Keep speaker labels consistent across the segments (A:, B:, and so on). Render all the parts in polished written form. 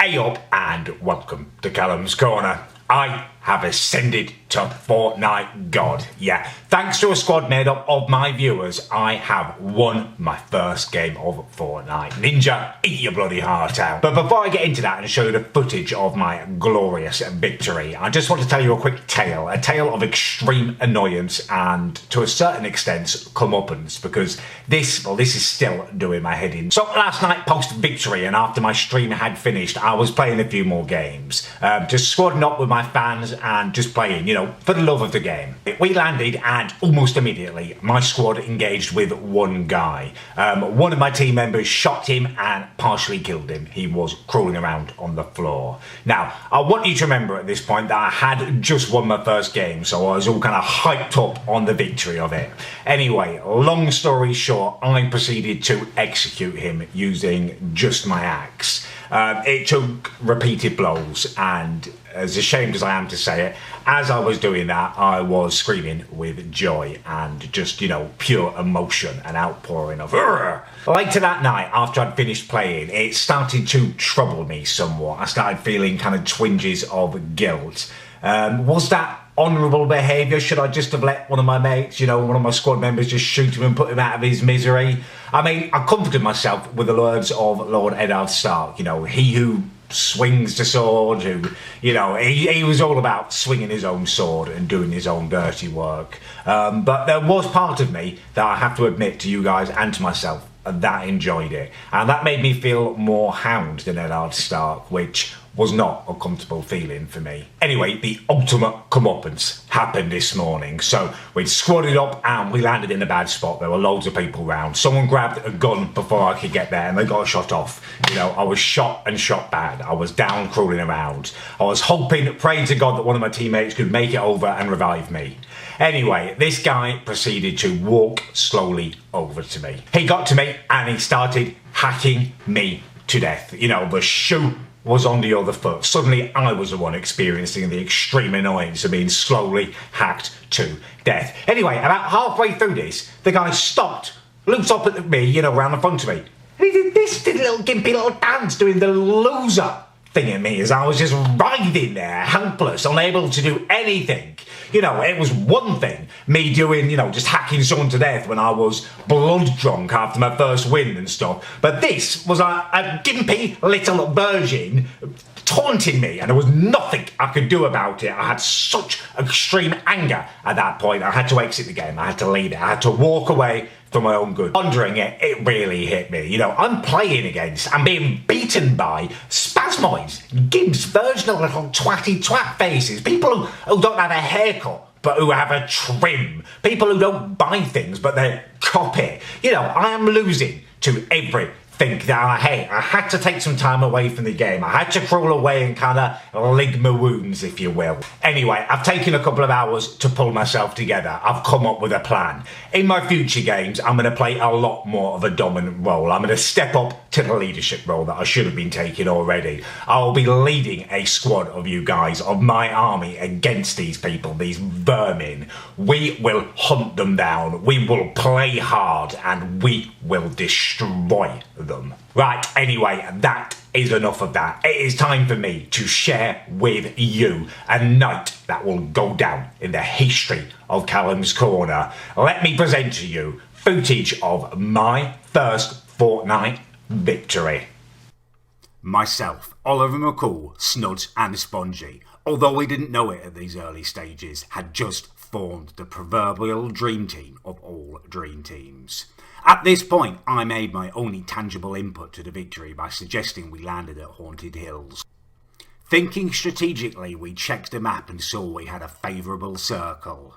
A: Hey up and welcome to Callums Corner. I have ascended to Fortnite God. Yeah, thanks to a squad made up of my viewers, I have won my first game of Fortnite. Ninja, eat your bloody heart out. But before I get into that and show you the footage of my glorious victory, I just want to tell you a quick tale. A tale of extreme annoyance and, to a certain extent, comeuppance, because this is still doing my head in. So last night, post-victory, and after my stream had finished, I was playing a few more games. Just squadding up with my fans and just playing, for the love of the game. We landed and almost immediately my squad engaged with one guy. One of my team members shot him and partially killed him. He was crawling around on the floor. Now, I want you to remember at this point that I had just won my first game, so I was all kind of hyped up on the victory of it. Anyway, long story short, I proceeded to execute him using just my axe. It took repeated blows, and as ashamed as I am to say it, as I was doing that, I was screaming with joy and just, pure emotion and outpouring of Urgh! Later that night, after I'd finished playing, it started to trouble me somewhat. I started feeling kind of twinges of guilt. Was that honourable behaviour? Should I just have let one of my mates, one of my squad members, just shoot him and put him out of his misery? I mean, I comforted myself with the words of Lord Eddard Stark, he who swings the sword, he was all about swinging his own sword and doing his own dirty work. But there was part of me that I have to admit to you guys and to myself that enjoyed it. And that made me feel more hound than Eddard Stark, which was not a comfortable feeling for me. Anyway, the ultimate comeuppance happened this morning. So we'd squadded up and we landed in a bad spot. There were loads of people around. Someone grabbed a gun before I could get there and they got shot off. I was shot and shot bad. I was down crawling around. I was hoping, praying to God that one of my teammates could make it over and revive me. Anyway, this guy proceeded to walk slowly over to me. He got to me and he started hacking me to death. The shoe was on the other foot. Suddenly I was the one experiencing the extreme annoyance of being slowly hacked to death. Anyway, about halfway through this, the guy stopped, looked up at me, round the front of me, and he did this little gimpy little dance doing the loser thing at me as I was just writhing there, helpless, unable to do anything. It was one thing, me doing, just hacking someone to death when I was blood drunk after my first win and stuff. But this was a gimpy little virgin taunting me, and there was nothing I could do about it. I had such extreme anger at that point. I had to exit the game. I had to leave it. I had to walk away for my own good. Pondering it, it really hit me. I'm playing against and being beaten by spasmoids, gimps, virginal little twatty twat faces, people who don't have a haircut but who have a trim, people who don't buy things but they copy. I am losing to everything that I hate. I had to take some time away from the game. I had to crawl away and kind of Ligma wounds, if you will. Anyway, I've taken a couple of hours to pull myself together. I've come up with a plan. In my future games, I'm going to play a lot more of a dominant role. I'm going to step up to the leadership role that I should have been taking already. I'll be leading a squad of you guys, of my army, against these people, these vermin. We will hunt them down. We will play hard and we will destroy them. Right, anyway, that is enough of that. It is time for me to share with you a night that will go down in the history of Callums Corner. Let me present to you footage of my first Fortnite victory. Myself, Oliver McCall, Snuds and Spongy, although we didn't know it at these early stages, had just formed the proverbial dream team of all dream teams. At this point, I made my only tangible input to the victory by suggesting we landed at Haunted Hills. Thinking strategically, we checked the map and saw we had a favourable circle.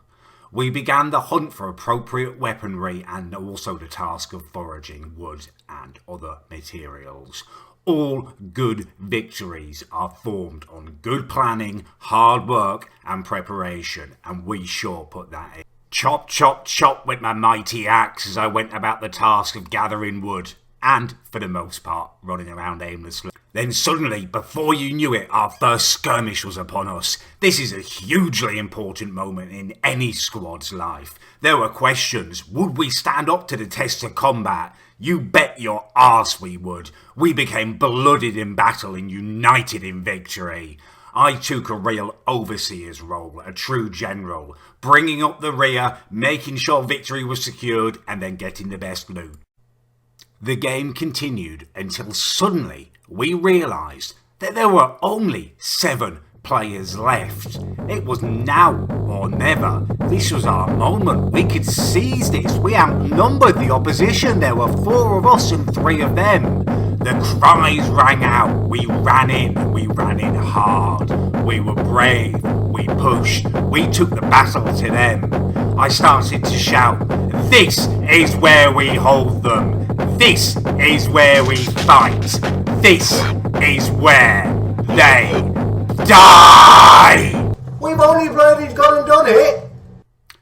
A: We began the hunt for appropriate weaponry and also the task of foraging wood and other materials. All good victories are formed on good planning, hard work and preparation, and we sure put that in. Chop, chop, chop with my mighty axe as I went about the task of gathering wood, and, for the most part, running around aimlessly. Then suddenly, before you knew it, our first skirmish was upon us. This is a hugely important moment in any squad's life. There were questions. Would we stand up to the test of combat? You bet your arse we would. We became blooded in battle and united in victory. I took a real overseer's role, a true general, bringing up the rear, making sure victory was secured, and then getting the best loot. The game continued until suddenly we realised that there were only 7 players left. It was now or never. This was our moment. We could seize this. We outnumbered the opposition. There were 4 of us and 3 of them. The cries rang out. We ran in hard. We were brave. We pushed. We took the battle to them. I started to shout, "This is where we hold them. This is where we fight. This is where they die!"
B: We've only bloody gone and done it!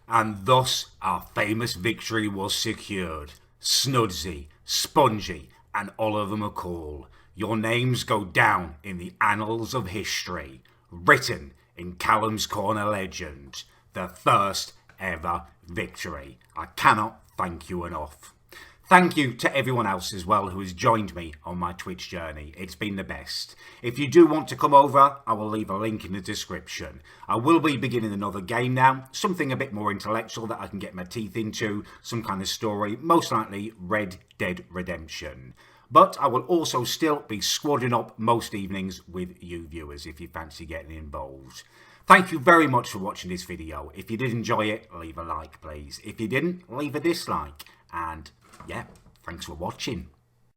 A: And thus our famous victory was secured. Snudsy, Spongy, and Oliver McCall, your names go down in the annals of history, written in Callums Corner legend. The first ever victory. I cannot thank you enough. Thank you to everyone else as well who has joined me on my Twitch journey. It's been the best. If you do want to come over, I will leave a link in the description. I will be beginning another game now, something a bit more intellectual that I can get my teeth into, some kind of story, most likely Red Dead Redemption. But I will also still be squadding up most evenings with you viewers if you fancy getting involved. Thank you very much for watching this video. If you did enjoy it, leave a like please. If you didn't, leave a dislike. And yeah, thanks for watching.